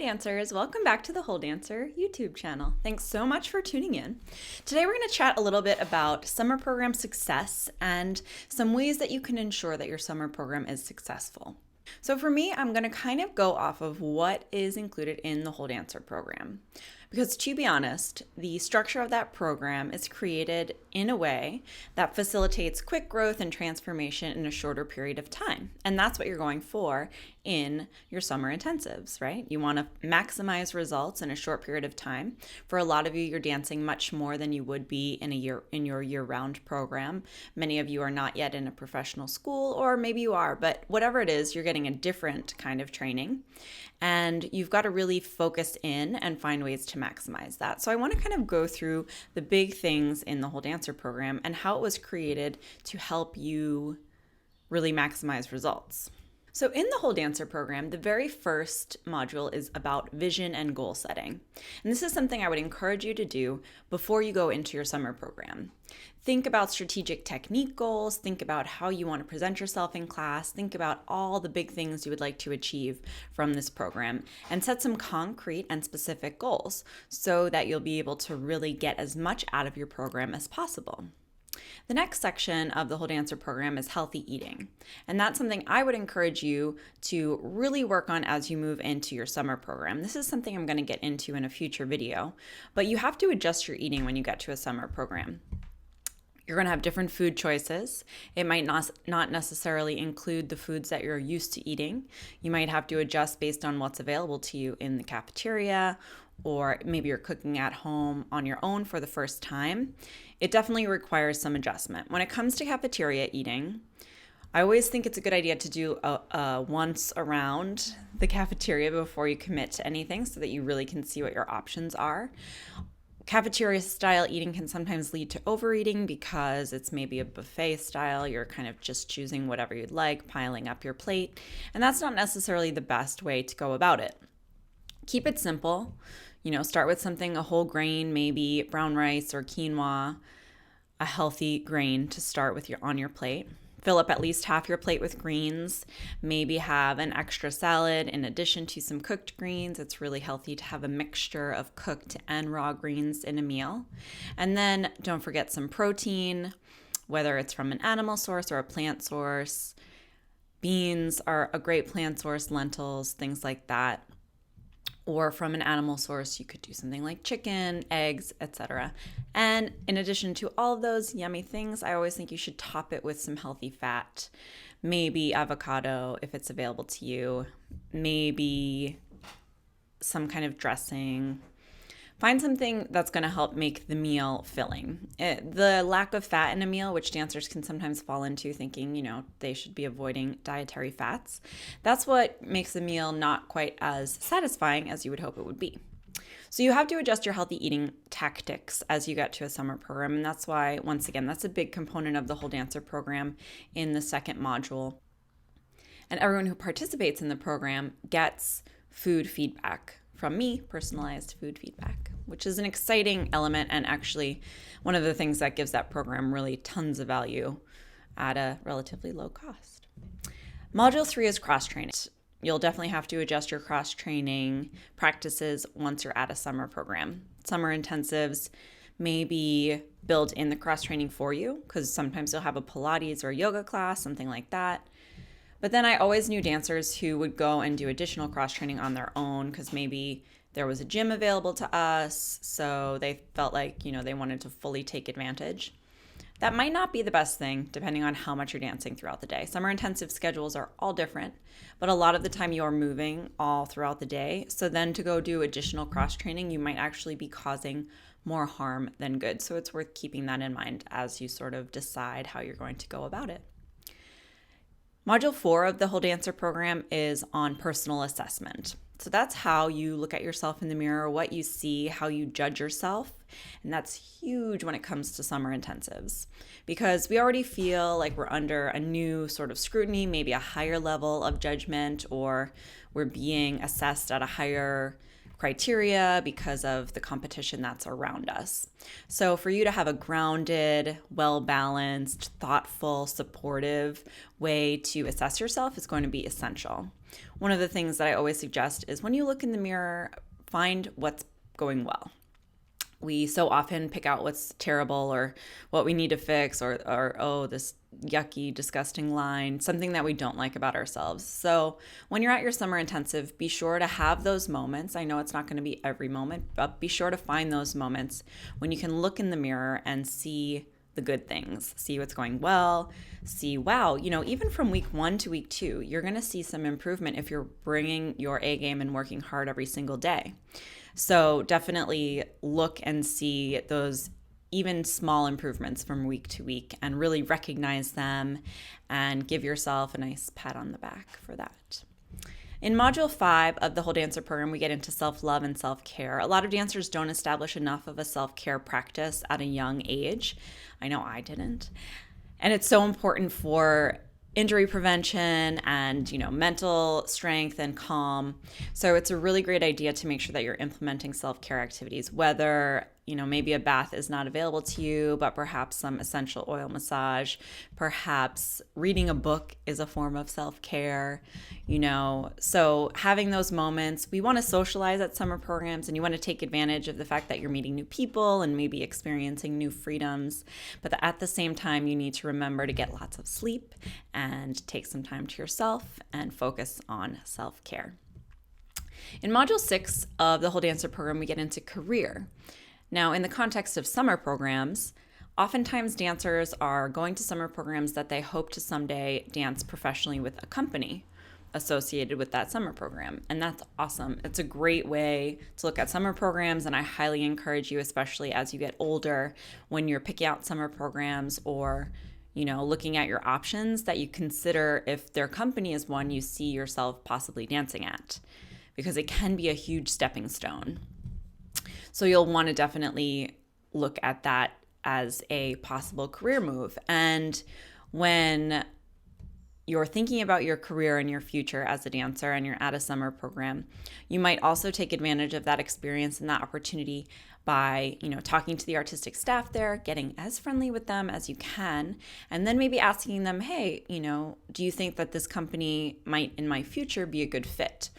Hi dancers, welcome back to the Whole Dancer YouTube channel. Thanks so much for tuning in. Today we're going to chat a little bit about summer program success and some ways that you can ensure that your summer program is successful. So for me, I'm going to kind of go off of what is included in the Whole Dancer program. Because to be honest, the structure of that program is created in a way that facilitates quick growth and transformation in a shorter period of time. And that's what you're going for in your summer intensives, right? You want to maximize results in a short period of time. For a lot of you, you're dancing much more than you would be in your year-round program. Many of you are not yet in a professional school, or maybe you are, but whatever it is, you're getting a different kind of training. And you've got to really focus in and find ways to maximize that. So I want to kind of go through the big things in the Whole Dancer program and how it was created to help you really maximize results. So in the Whole Dancer program, the very first module is about vision and goal setting. And this is something I would encourage you to do before you go into your summer program. Think about strategic technique goals, think about how you want to present yourself in class, think about all the big things you would like to achieve from this program, and set some concrete and specific goals so that you'll be able to really get as much out of your program as possible. The next section of the Whole Dancer program is healthy eating. And that's something I would encourage you to really work on as you move into your summer program. This is something I'm going to get into in a future video, but you have to adjust your eating when you get to a summer program. You're going to have different food choices. It might not necessarily include the foods that you're used to eating. You might have to adjust based on what's available to you in the cafeteria, or maybe you're cooking at home on your own for the first time. It definitely requires some adjustment. When it comes to cafeteria eating, I always think it's a good idea to do a once around the cafeteria before you commit to anything so that you really can see what your options are. Cafeteria style eating can sometimes lead to overeating because it's maybe a buffet style. You're kind of just choosing whatever you'd like, piling up your plate, and that's not necessarily the best way to go about it. Keep it simple. Start with something, a whole grain, maybe brown rice or quinoa, a healthy grain to start with on your plate. Fill up at least half your plate with greens. Maybe have an extra salad in addition to some cooked greens. It's really healthy to have a mixture of cooked and raw greens in a meal. And then don't forget some protein, whether it's from an animal source or a plant source. Beans are a great plant source, lentils, things like that. Or from an animal source, you could do something like chicken, eggs, etc. And in addition to all of those yummy things, I always think you should top it with some healthy fat. Maybe avocado if it's available to you. Maybe some kind of dressing. Find something that's going to help make the meal filling. The lack of fat in a meal, which dancers can sometimes fall into thinking, they should be avoiding dietary fats. That's what makes the meal not quite as satisfying as you would hope it would be. So you have to adjust your healthy eating tactics as you get to a summer program. And that's why, once again, that's a big component of the Whole Dancer program in the second module. And everyone who participates in the program gets food feedback from me, personalized food feedback, which is an exciting element and actually one of the things that gives that program really tons of value at a relatively low cost. Module 3 is cross-training. You'll definitely have to adjust your cross-training practices once you're at a summer program. Summer intensives maybe build in the cross-training for you because sometimes you'll have a Pilates or yoga class, something like that. But then I always knew dancers who would go and do additional cross-training on their own because maybe there was a gym available to us, so they felt like, they wanted to fully take advantage. That might not be the best thing depending on how much you're dancing throughout the day. Summer intensive schedules are all different, but a lot of the time you're moving all throughout the day. So then to go do additional cross-training, you might actually be causing more harm than good. So it's worth keeping that in mind as you sort of decide how you're going to go about it. Module 4 of the Whole Dancer program is on personal assessment. So that's how you look at yourself in the mirror, what you see, how you judge yourself. And that's huge when it comes to summer intensives because we already feel like we're under a new sort of scrutiny, maybe a higher level of judgment, or we're being assessed at a higher criteria, because of the competition that's around us. So for you to have a grounded, well-balanced, thoughtful, supportive way to assess yourself is going to be essential. One of the things that I always suggest is when you look in the mirror, find what's going well. We so often pick out what's terrible or what we need to fix or oh, this yucky, disgusting line, something that we don't like about ourselves. So when you're at your summer intensive, be sure to have those moments. I know it's not going to be every moment, but be sure to find those moments when you can look in the mirror and see the good things, see what's going well, see, wow, even from week 1 to week 2, you're going to see some improvement if you're bringing your A game and working hard every single day. So definitely look and see those even small improvements from week to week and really recognize them and give yourself a nice pat on the back for that. In Module 5 of the Whole Dancer program, we get into self-love and self-care. A lot of dancers don't establish enough of a self-care practice at a young age. I know I didn't. And it's so important for injury prevention and, mental strength and calm. So it's a really great idea to make sure that you're implementing self-care activities, whether, maybe a bath is not available to you, but perhaps some essential oil massage, perhaps reading a book is a form of self-care, So having those moments, we want to socialize at summer programs and you want to take advantage of the fact that you're meeting new people and maybe experiencing new freedoms. But at the same time, you need to remember to get lots of sleep and take some time to yourself and focus on self-care. In Module 6 of the Whole Dancer program, we get into career. Now, in the context of summer programs, oftentimes dancers are going to summer programs that they hope to someday dance professionally with a company associated with that summer program. And that's awesome. It's a great way to look at summer programs, and I highly encourage you, especially as you get older, when you're picking out summer programs or looking at your options, that you consider if their company is one you see yourself possibly dancing at, because it can be a huge stepping stone. So you'll want to definitely look at that as a possible career move. And when you're thinking about your career and your future as a dancer and you're at a summer program, you might also take advantage of that experience and that opportunity by, talking to the artistic staff there, getting as friendly with them as you can, and then maybe asking them, hey, do you think that this company might in my future be a good fit?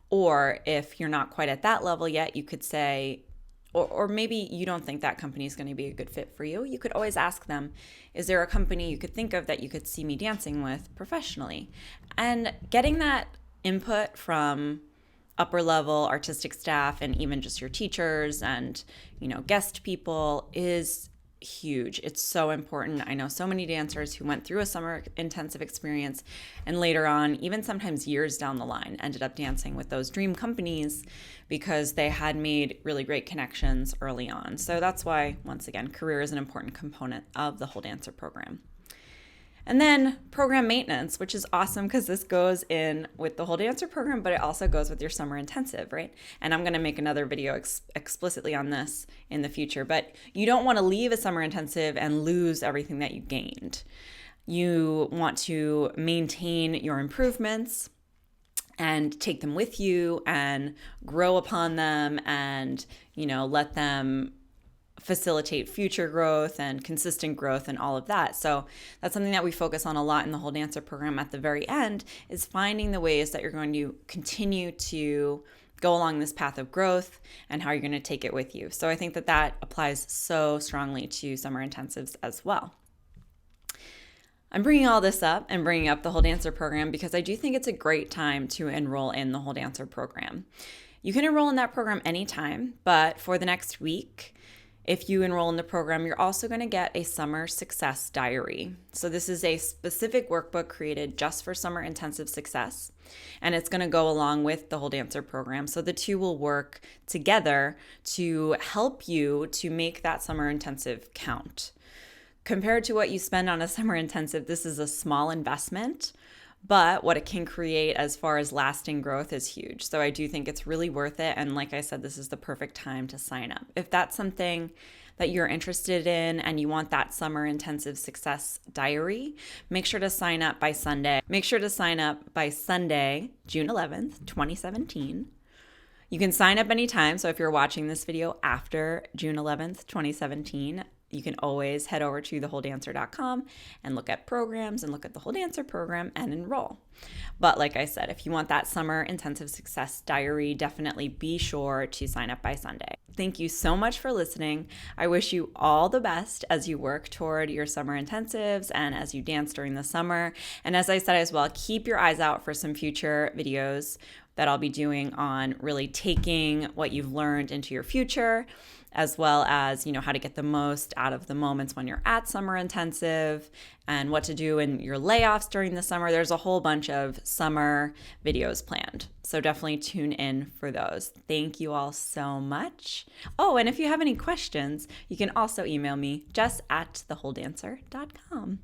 Or if you're not quite at that level yet, you could say, or maybe you don't think that company is going to be a good fit for you. You could always ask them, is there a company you could think of that you could see me dancing with professionally? And getting that input from upper level artistic staff and even just your teachers and, guest people is huge. It's so important. I know so many dancers who went through a summer intensive experience and later on, even sometimes years down the line, ended up dancing with those dream companies because they had made really great connections early on. So that's why, once again, career is an important component of the Whole Dancer program. And then program maintenance, which is awesome because this goes in with the Whole Dancer program, but it also goes with your summer intensive, right? And I'm going to make another video explicitly on this in the future, but you don't want to leave a summer intensive and lose everything that you gained. You want to maintain your improvements and take them with you and grow upon them and, let them facilitate future growth and consistent growth and all of that. So that's something that we focus on a lot in the Whole Dancer program at the very end, is finding the ways that you're going to continue to go along this path of growth and how you're going to take it with you. So I think that applies so strongly to summer intensives as well. I'm bringing all this up and bringing up the Whole Dancer program because I do think it's a great time to enroll in the Whole Dancer program. You can enroll in that program anytime, but for the next week, if you enroll in the program, you're also going to get a summer success diary. So this is a specific workbook created just for summer intensive success, and it's going to go along with the Whole Dancer program. So the two will work together to help you to make that summer intensive count. Compared to what you spend on a summer intensive, this is a small investment, but what it can create as far as lasting growth is huge. So I do think it's really worth it. And like I said, this is the perfect time to sign up. If that's something that you're interested in and you want that summer intensive success diary, make sure to sign up by Sunday. Make sure to sign up by Sunday, June 11th, 2017. You can sign up anytime. So if you're watching this video after June 11th, 2017, you can always head over to thewholedancer.com and look at programs and look at the Whole Dancer program and enroll. But like I said, if you want that summer intensive success diary, definitely be sure to sign up by Sunday. Thank you so much for listening. I wish you all the best as you work toward your summer intensives and as you dance during the summer. And as I said as well, keep your eyes out for some future videos that I'll be doing on really taking what you've learned into your future, as well as, how to get the most out of the moments when you're at summer intensive and what to do in your layoffs during the summer. There's a whole bunch of summer videos planned. So definitely tune in for those. Thank you all so much. Oh, and if you have any questions, you can also email me, jess@thewholedancer.com.